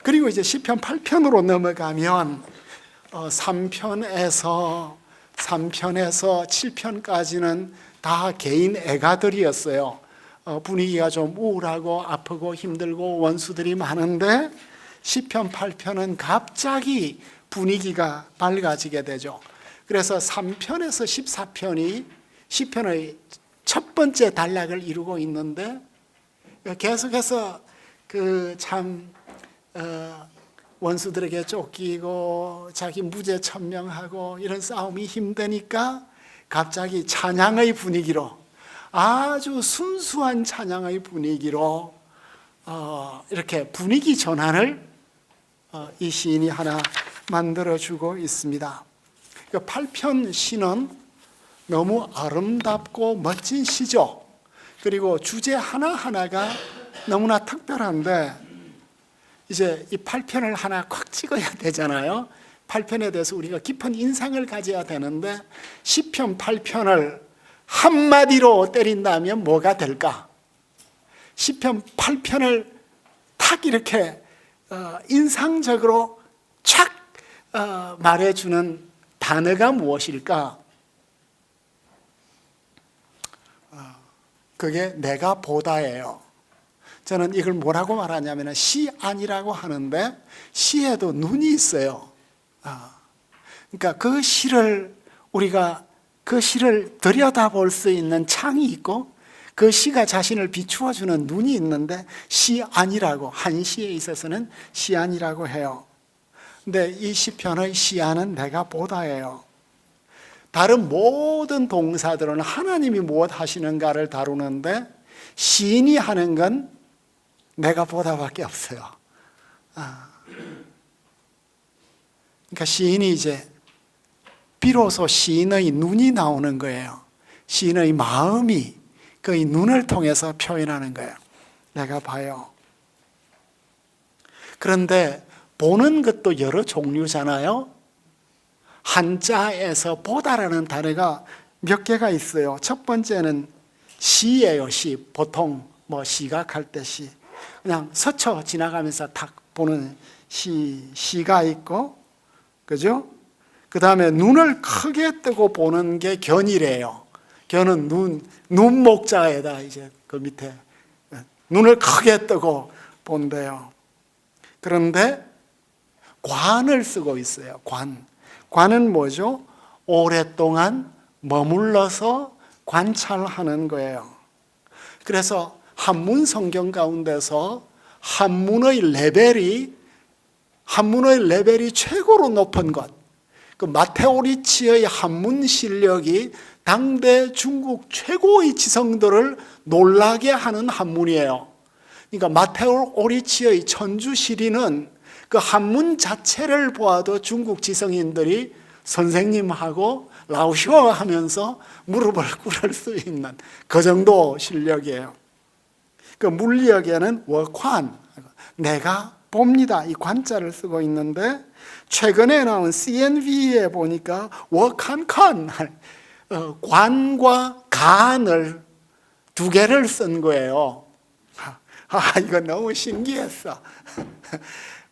그리고 이제 시편 8편으로 넘어가면 3편에서 7편까지는 다 개인 애가들이었어요. 분위기가 좀 우울하고 아프고 힘들고 원수들이 많은데 시편 8편은 갑자기 분위기가 밝아지게 되죠. 그래서 3편에서 14편이 시편의 첫 번째 단락을 이루고 있는데, 계속해서 원수들에게 쫓기고 자기 무죄 천명하고 이런 싸움이 힘드니까 갑자기 찬양의 분위기로, 아주 순수한 찬양의 분위기로 이렇게 분위기 전환을 이 시인이 하나 만들어주고 있습니다. 8편 시는 너무 아름답고 멋진 시죠. 그리고 주제 하나하나가 너무나 특별한데, 이제 이 8편을 하나 콱 찍어야 되잖아요. 8편에 대해서 우리가 깊은 인상을 가져야 되는데, 시편 8편을 한마디로 때린다면 뭐가 될까? 시편 8편을 탁 이렇게 인상적으로 촥 말해주는 단어가 무엇일까? 그게 내가 보다예요. 저는 이걸 뭐라고 말하냐면 시안이라고 하는데, 시에도 눈이 있어요. 그러니까 그 시를 우리가 그 시를 들여다볼 수 있는 창이 있고, 그 시가 자신을 비추어주는 눈이 있는데 시안이라고, 한 시에 있어서는 시안이라고 해요. 근데 이 시편의 시안은 내가 보다예요. 다른 모든 동사들은 하나님이 무엇 하시는가를 다루는데, 시인이 하는 건 내가 보다밖에 없어요. 그러니까 시인이 이제 비로소 시인의 눈이 나오는 거예요. 시인의 마음이 그의 눈을 통해서 표현하는 거예요. 내가 봐요. 그런데 보는 것도 여러 종류잖아요. 한자에서 보다라는 단어가 몇 개가 있어요. 첫 번째는 시예요. 시. 보통 시각할 때 시. 그냥 스쳐 지나가면서 탁 보는 시가 있고, 그죠? 그 다음에 눈을 크게 뜨고 보는 게 견이래요. 견은 눈 목자에다 이제 그 밑에 눈을 크게 뜨고 본대요. 그런데 관을 쓰고 있어요. 관은 뭐죠? 오랫동안 머물러서 관찰하는 거예요. 그래서 한문 성경 가운데서 한문의 레벨이 최고로 높은 것, 그 마테오 리치의 한문 실력이 당대 중국 최고의 지성들을 놀라게 하는 한문이에요. 그러니까 마테오 리치의 천주시리는 그 한문 자체를 보아도 중국 지성인들이 선생님하고 라오쇼 하면서 무릎을 꿇을 수 있는 그 정도 실력이에요. 그 물리학에는 워관, 내가 봅니다, 이 관자를 쓰고 있는데, 최근에 나온 CNV에 보니까 워칸칸, 관과 간을 두 개를 쓴 거예요. 이거 너무 신기했어.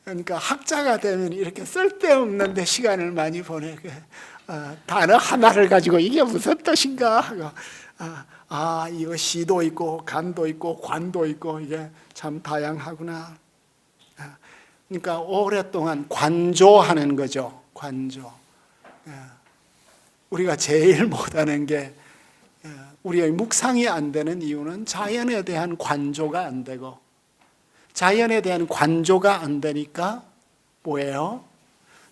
그러니까 학자가 되면 이렇게 쓸데없는데 시간을 많이 보내게, 단어 하나를 가지고 이게 무슨 뜻인가 하고, 이거 시도 있고 간도 있고 관도 있고 이게 참 다양하구나. 그러니까 오랫동안 관조하는 거죠. 관조. 우리가 제일 못하는 게, 우리의 묵상이 안 되는 이유는 자연에 대한 관조가 안 되고, 자연에 대한 관조가 안 되니까 뭐예요?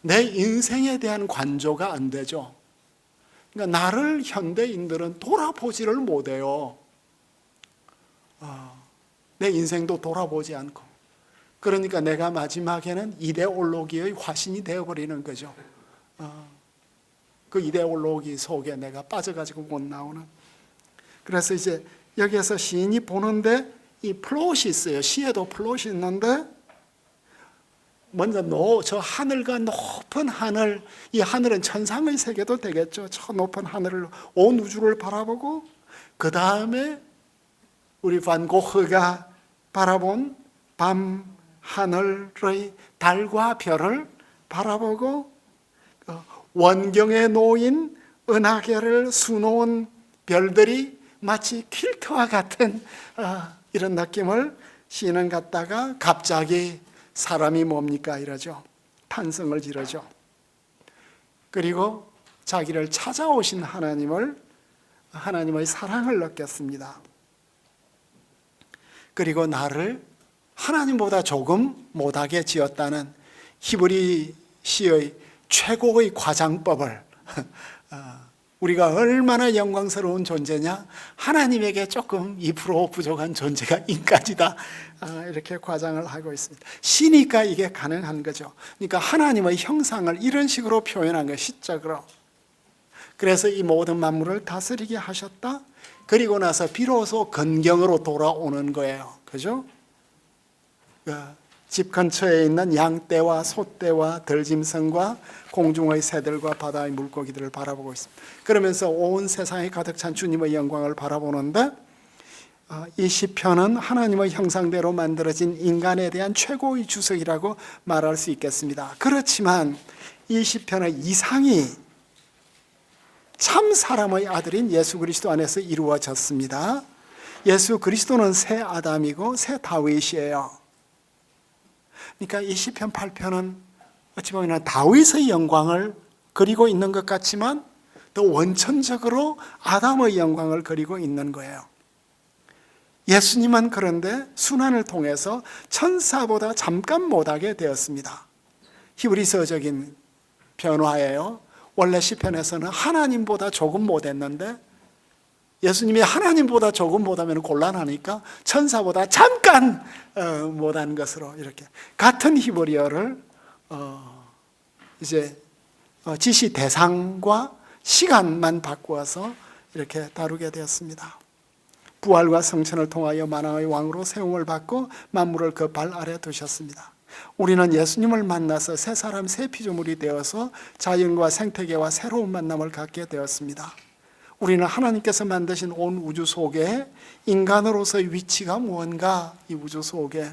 내 인생에 대한 관조가 안 되죠. 그러니까 나를 현대인들은 돌아보지를 못해요. 내 인생도 돌아보지 않고. 그러니까 내가 마지막에는 이데올로기의 화신이 되어버리는 거죠. 그 이데올로기 속에 내가 빠져가지고 못 나오는. 그래서 이제 여기에서 시인이 보는데 이 플롯이 있어요. 시에도 플롯이 있는데, 먼저 저 하늘과 높은 하늘, 이 하늘은 천상의 세계도 되겠죠. 저 높은 하늘을, 온 우주를 바라보고, 그 다음에 우리 반 고흐가 바라본 밤 하늘의 달과 별을 바라보고 원경에 놓인 은하계를 수놓은 별들이 마치 퀼트와 같은 이런 느낌을 시인은 갖다가 갑자기 사람이 뭡니까 이러죠. 탄성을 지르죠. 그리고 자기를 찾아오신 하나님의 사랑을 느꼈습니다. 그리고 나를 하나님보다 조금 못하게 지었다는 히브리 시의 최고의 과장법을 우리가 얼마나 영광스러운 존재냐, 하나님에게 조금 2% 부족한 존재가 인까지다, 이렇게 과장을 하고 있습니다. 시니까 이게 가능한 거죠. 그러니까 하나님의 형상을 이런 식으로 표현한 거예요, 시적으로. 그래서 이 모든 만물을 다스리게 하셨다. 그리고 나서 비로소 건경으로 돌아오는 거예요. 그죠? 집 근처에 있는 양떼와 소떼와 들짐승과 공중의 새들과 바다의 물고기들을 바라보고 있습니다. 그러면서 온 세상에 가득 찬 주님의 영광을 바라보는데, 이 시편은 하나님의 형상대로 만들어진 인간에 대한 최고의 주석이라고 말할 수 있겠습니다. 그렇지만 이 시편의 이상이 참 사람의 아들인 예수 그리스도 안에서 이루어졌습니다. 예수 그리스도는 새 아담이고 새 다윗이에요. 그러니까 이 시편 8편은 어찌 보면 다윗의 영광을 그리고 있는 것 같지만 더 원천적으로 아담의 영광을 그리고 있는 거예요. 예수님은 그런데 순환을 통해서 천사보다 잠깐 못하게 되었습니다. 히브리서적인 변화예요. 원래 시편에서는 하나님보다 조금 못했는데 예수님이 하나님보다 조금 못하면 곤란하니까 천사보다 잠깐 못한 것으로 이렇게 같은 히브리어를 이제 지시 대상과 시간만 바꾸어서 이렇게 다루게 되었습니다. 부활과 성천을 통하여 만왕의 왕으로 세움을 받고 만물을 그 발 아래 두셨습니다. 우리는 예수님을 만나서 새 사람 새 피조물이 되어서 자연과 생태계와 새로운 만남을 갖게 되었습니다. 우리는 하나님께서 만드신 온 우주 속에 인간으로서의 위치가 무언가, 이 우주 속에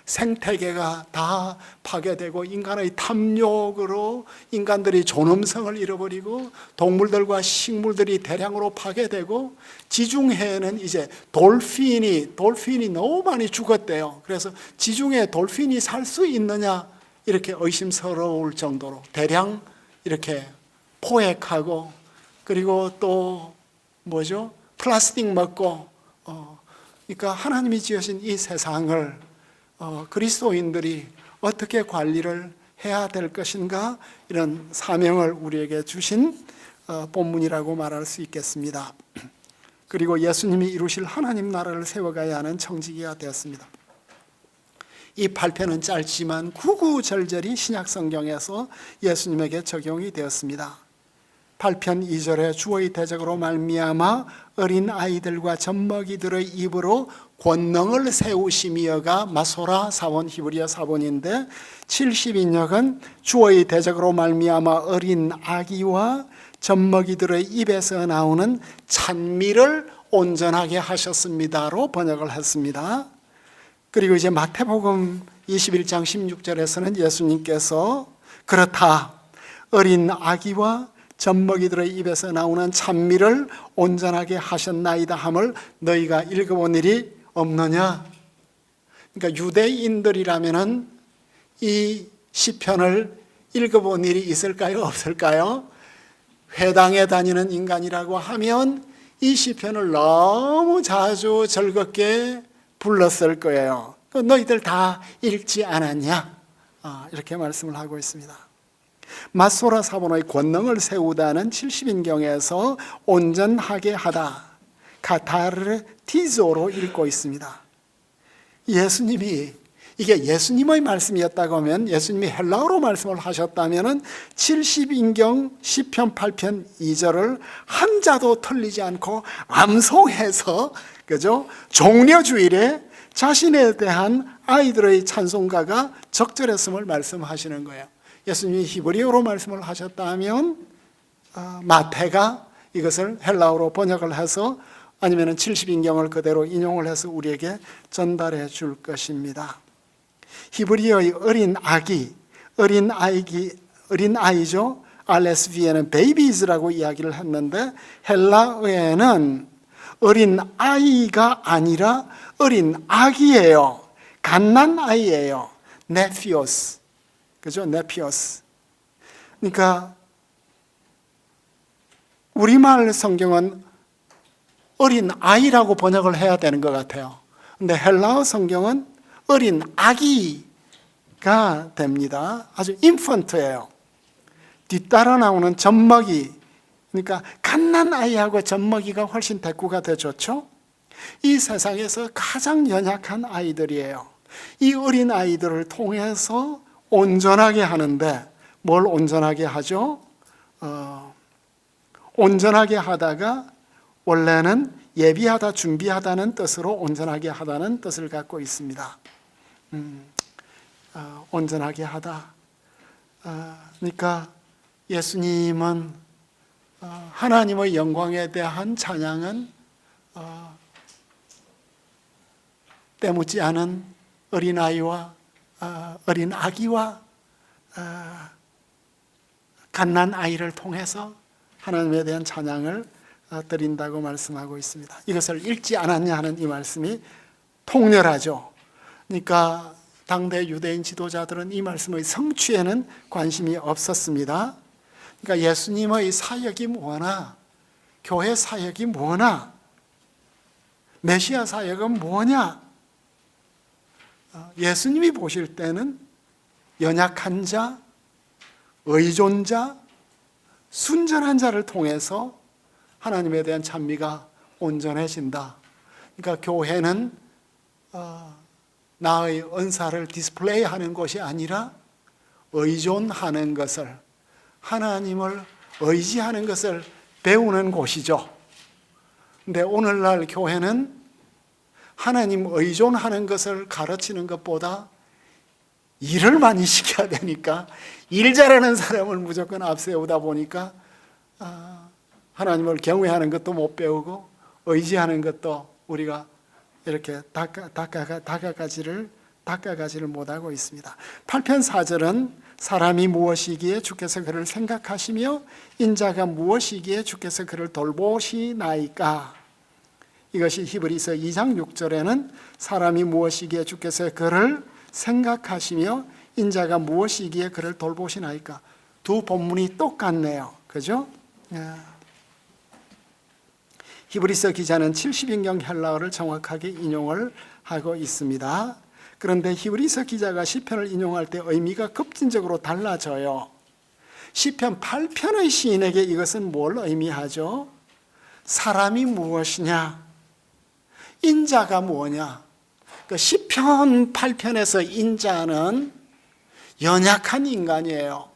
생태계가 다 파괴되고 인간의 탐욕으로 인간들이 존엄성을 잃어버리고 동물들과 식물들이 대량으로 파괴되고 지중해에는 이제 돌핀이 너무 많이 죽었대요. 그래서 지중해에 돌핀이 살 수 있느냐 이렇게 의심스러울 정도로 대량 이렇게 포획하고, 그리고 또 플라스틱 먹고, 그러니까 하나님이 지으신 이 세상을 그리스도인들이 어떻게 관리를 해야 될 것인가, 이런 사명을 우리에게 주신 본문이라고 말할 수 있겠습니다. 그리고 예수님이 이루실 하나님 나라를 세워가야 하는 청지기가 되었습니다. 이 8편은 짧지만 구구절절히 신약 성경에서 예수님에게 적용이 되었습니다. 8편 2절에 주의 대적으로 말미암아 어린 아이들과 젖먹이들의 입으로 권능을 세우시미여가 마소라 사본, 히브리어 사본인데, 72역은 주의 대적으로 말미암아 어린 아기와 젖먹이들의 입에서 나오는 찬미를 온전하게 하셨습니다로 번역을 했습니다. 그리고 이제 마태복음 21장 16절에서는 예수님께서 그렇다, 어린 아기와 젖먹이들의 입에서 나오는 찬미를 온전하게 하셨나이다 함을 너희가 읽어본 일이 없느냐. 그러니까 유대인들이라면은 이 시편을 읽어본 일이 있을까요, 없을까요? 회당에 다니는 인간이라고 하면 이 시편을 너무 자주 즐겁게 불렀을 거예요. 너희들 다 읽지 않았냐? 이렇게 말씀을 하고 있습니다. 마소라 사본의 권능을 세우다는 70인경에서 온전하게 하다, 카타르티조로 읽고 있습니다. 예수님이, 이게 예수님의 말씀이었다고 하면, 예수님이 헬라어로 말씀을 하셨다면 70인경 10편 8편 2절을 한자도 틀리지 않고 암송해서, 그죠? 종려주일에 자신에 대한 아이들의 찬송가가 적절했음을 말씀하시는 거예요. 예수님이 히브리어로 말씀을 하셨다면 마태가 이것을 헬라어로 번역을 해서 아니면 70인경을 그대로 인용을 해서 우리에게 전달해 줄 것입니다. 히브리어의 어린 아이죠. RSV에는 babies라고 이야기를 했는데 헬라어에는 어린 아이가 아니라 어린 아기예요. 갓난 아이예요. 네피오스. 그죠? 네피오스. 그러니까 우리말 성경은 어린 아이라고 번역을 해야 되는 것 같아요. 근데 헬라어 성경은 어린 아기가 됩니다. 아주 인펀트예요. 뒤따라 나오는 젖먹이, 그러니까 갓난 아이하고 젖먹이가 훨씬 대꾸가 더 좋죠. 이 세상에서 가장 연약한 아이들이에요. 이 어린 아이들을 통해서 온전하게 하는데 뭘 온전하게 하죠? 온전하게 하다가 원래는 예비하다, 준비하다는 뜻으로 온전하게 하다는 뜻을 갖고 있습니다. 온전하게 하다. 그러니까 예수님은 하나님의 영광에 대한 찬양은 때묻지 않은 어린아이와 어린 아기와 갓난 아이를 통해서 하나님에 대한 찬양을 드린다고 말씀하고 있습니다. 이것을 읽지 않았냐 하는 이 말씀이 통렬하죠. 그러니까 당대 유대인 지도자들은 이 말씀의 성취에는 관심이 없었습니다. 그러니까 예수님의 사역이 뭐나, 교회 사역이 뭐나, 메시아 사역은 뭐냐, 예수님이 보실 때는 연약한 자, 의존자, 순전한 자를 통해서 하나님에 대한 찬미가 온전해진다. 그러니까 교회는 나의 은사를 디스플레이하는 것이 아니라 의존하는 것을, 하나님을 의지하는 것을 배우는 곳이죠. 근데 오늘날 교회는 하나님 의존하는 것을 가르치는 것보다 일을 많이 시켜야 되니까 일 잘하는 사람을 무조건 앞세우다 보니까 하나님을 경외하는 것도 못 배우고 의지하는 것도 우리가 이렇게 닦아가지를 못하고 있습니다. 8편 4절은 사람이 무엇이기에 주께서 그를 생각하시며 인자가 무엇이기에 주께서 그를 돌보시나이까. 이것이 히브리서 2장 6절에는 사람이 무엇이기에 주께서 그를 생각하시며 인자가 무엇이기에 그를 돌보시나이까. 두 본문이 똑같네요. 그죠? 히브리서 기자는 70인경 헬라어를 정확하게 인용을 하고 있습니다. 그런데 히브리서 기자가 시편을 인용할 때 의미가 급진적으로 달라져요. 시편 8편의 시인에게 이것은 뭘 의미하죠? 사람이 무엇이냐? 인자가 뭐냐? 그 시편 8편에서 인자는 연약한 인간이에요.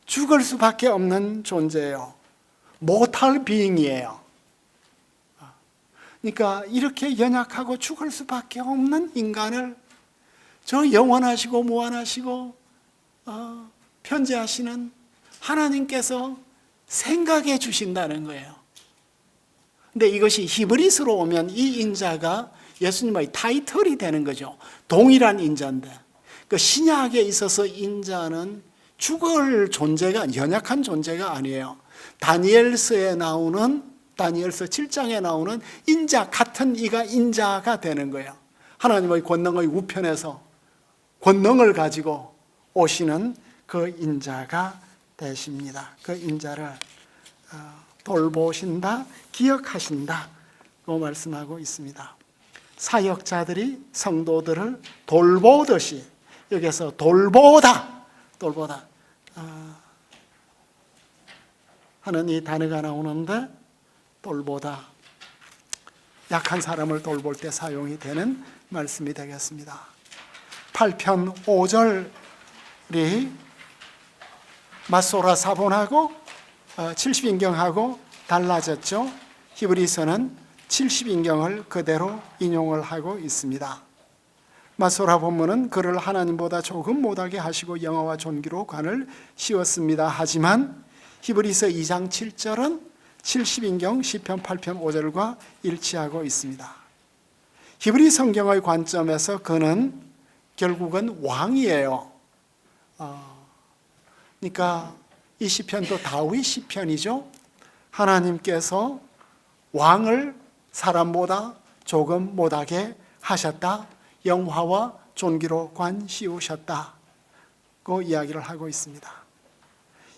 죽을 수밖에 없는 존재예요. 모탈 비잉이에요. 그러니까 이렇게 연약하고 죽을 수밖에 없는 인간을 저 영원하시고 무한하시고 편재하시는 하나님께서 생각해 주신다는 거예요. 근데 이것이 히브리서로 오면 이 인자가 예수님의 타이틀이 되는 거죠. 동일한 인자인데 그 신약에 있어서 인자는 죽을 존재가, 연약한 존재가 아니에요. 다니엘서에 나오는, 다니엘서 7장에 나오는 인자 같은 이가 인자가 되는 거예요. 하나님의 권능의 우편에서 권능을 가지고 오시는 그 인자가 되십니다. 그 인자를 돌보신다, 기억하신다 고 말씀하고 있습니다. 사역자들이 성도들을 돌보듯이 여기서 돌보다 하는 이 단어가 나오는데, 돌보다, 약한 사람을 돌볼 때 사용이 되는 말씀이 되겠습니다. 8편 5절이 마소라 사본하고 70인경하고 달라졌죠. 히브리서는 70인경을 그대로 인용을 하고 있습니다. 마소라 본문은 그를 하나님보다 조금 못하게 하시고 영화와 존귀로 관을 씌웠습니다. 하지만 히브리서 2장 7절은 70인경 시편 8편 5절과 일치하고 있습니다. 히브리 성경의 관점에서 그는 결국은 왕이에요. 그러니까 이 시편도 다윗 시편이죠. 하나님께서 왕을 사람보다 조금 못하게 하셨다. 영화와 존귀로 관 씌우셨다. 그 이야기를 하고 있습니다.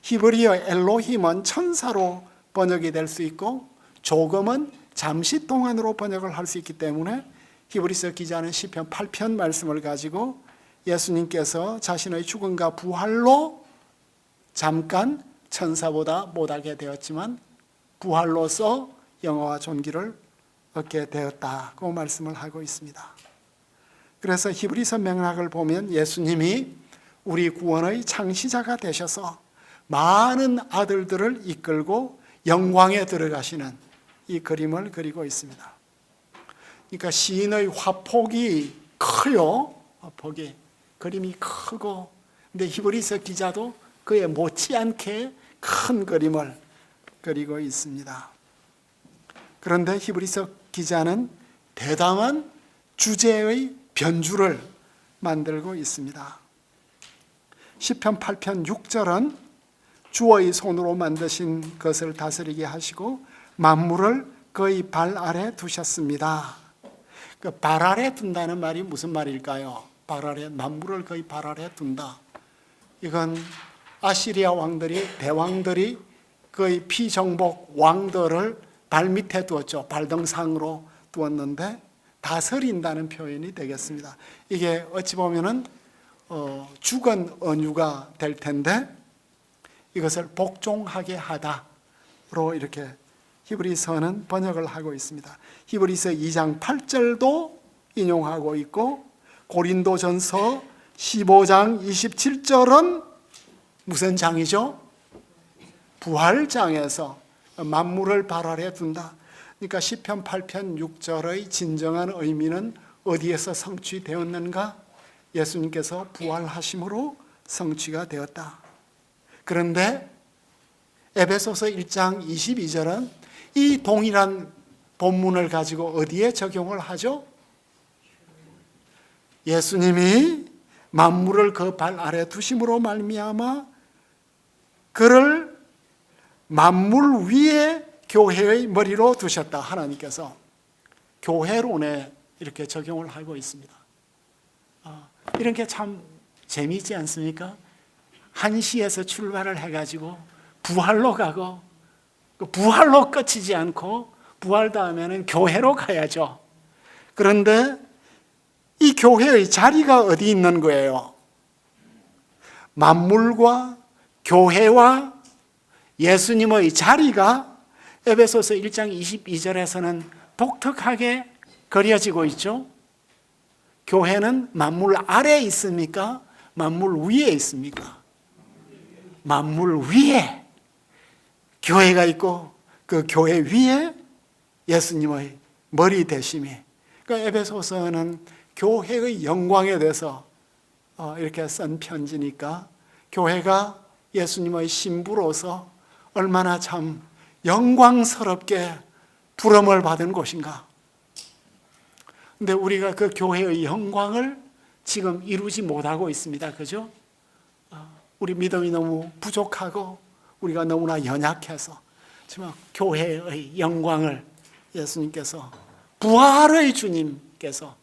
히브리어 엘로힘은 천사로 번역이 될 수 있고 조금은 잠시 동안으로 번역을 할 수 있기 때문에 히브리서 기자는 시편 8편 말씀을 가지고 예수님께서 자신의 죽음과 부활로 잠깐 천사보다 못하게 되었지만 부활로서 영화와 존귀를 얻게 되었다고 말씀을 하고 있습니다. 그래서 히브리서 맥락을 보면 예수님이 우리 구원의 창시자가 되셔서 많은 아들들을 이끌고 영광에 들어가시는 이 그림을 그리고 있습니다. 그러니까 시인의 화폭이 커요. 화폭이 그림이 크고, 근데 히브리서 기자도 그에 못지않게 큰 그림을 그리고 있습니다. 그런데 히브리서 기자는 대담한 주제의 변주를 만들고 있습니다. 시편 8편 6절은 주의 손으로 만드신 것을 다스리게 하시고 만물을 그의 발 아래 두셨습니다. 그 발 아래 둔다는 말이 무슨 말일까요? 발 아래, 만물을 그의 발 아래 둔다. 이건 아시리아 왕들이, 대왕들이 그의 피정복 왕들을 발 밑에 두었죠. 발등상으로 두었는데 다스린다는 표현이 되겠습니다. 이게 어찌 보면은 죽은 언유가 될 텐데 이것을 복종하게 하다로 이렇게 히브리서는 번역을 하고 있습니다. 히브리서 2장 8절도 인용하고 있고 고린도전서 15장 27절은 무슨 장이죠? 부활장에서 만물을 발 아래 둔다. 그러니까 시편 8편 6절의 진정한 의미는 어디에서 성취되었는가? 예수님께서 부활하심으로 성취가 되었다. 그런데 에베소서 1장 22절은 이 동일한 본문을 가지고 어디에 적용을 하죠? 예수님이 만물을 그 발 아래 두심으로 말미암아 그를 만물 위에 교회의 머리로 두셨다. 하나님께서 교회론에 이렇게 적용을 하고 있습니다. 이런 게 참 재미있지 않습니까? 한시에서 출발을 해가지고 부활로 가고 부활로 끝이지 않고 부활 다음에는 교회로 가야죠. 그런데 이 교회의 자리가 어디 있는 거예요? 만물과 교회와 예수님의 자리가 에베소서 1장 22절에서는 독특하게 그려지고 있죠. 교회는 만물 아래에 있습니까? 만물 위에 있습니까? 만물 위에 교회가 있고 그 교회 위에 예수님의 머리 대심이. 그러니까 에베소서는 교회의 영광에 대해서 이렇게 쓴 편지니까 교회가 예수님의 신부로서 얼마나 참 영광스럽게 부름을 받은 곳인가. 근데 우리가 그 교회의 영광을 지금 이루지 못하고 있습니다. 그죠? 우리 믿음이 너무 부족하고 우리가 너무나 연약해서 지금 교회의 영광을 예수님께서 부활의 주님께서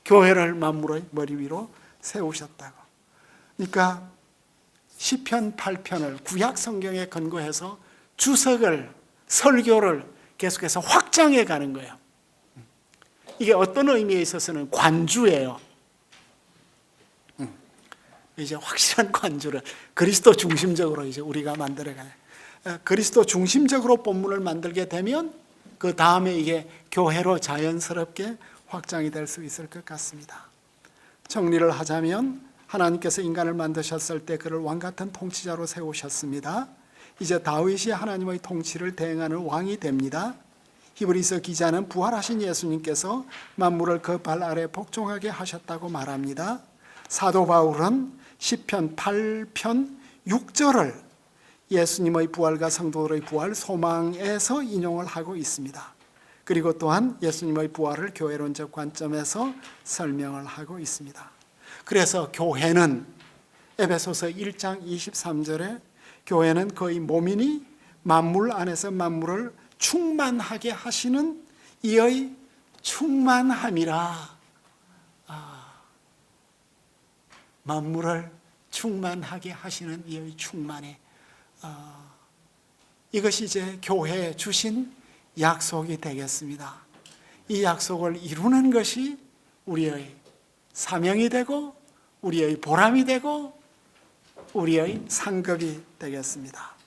교회를 만물의 머리 위로 세우셨다고. 그러니까 시편 8편을 구약 성경에 근거해서 주석을 설교를 계속해서 확장해 가는 거예요. 이게 어떤 의미에 있어서는 관주예요. 이제 확실한 관주를 그리스도 중심적으로 이제 우리가 만들어가요. 그리스도 중심적으로 본문을 만들게 되면 그 다음에 이게 교회로 자연스럽게 확장이 될 수 있을 것 같습니다. 정리를 하자면 하나님께서 인간을 만드셨을 때 그를 왕같은 통치자로 세우셨습니다. 이제 다윗이 하나님의 통치를 대행하는 왕이 됩니다. 히브리서 기자는 부활하신 예수님께서 만물을 그 발 아래 복종하게 하셨다고 말합니다. 사도 바울은 시편 8편 6절을 예수님의 부활과 성도들의 부활 소망에서 인용을 하고 있습니다. 그리고 또한 예수님의 부활을 교회론적 관점에서 설명을 하고 있습니다. 그래서 교회는 에베소서 1장 23절에 교회는 그의 몸이니 만물 안에서 만물을 충만하게 하시는 이의 충만함이라. 만물을 충만하게 하시는 이의 충만해. 이것이 이제 교회에 주신 약속이 되겠습니다. 이 약속을 이루는 것이 우리의 사명이 되고 우리의 보람이 되고 우리의 상급이 되겠습니다.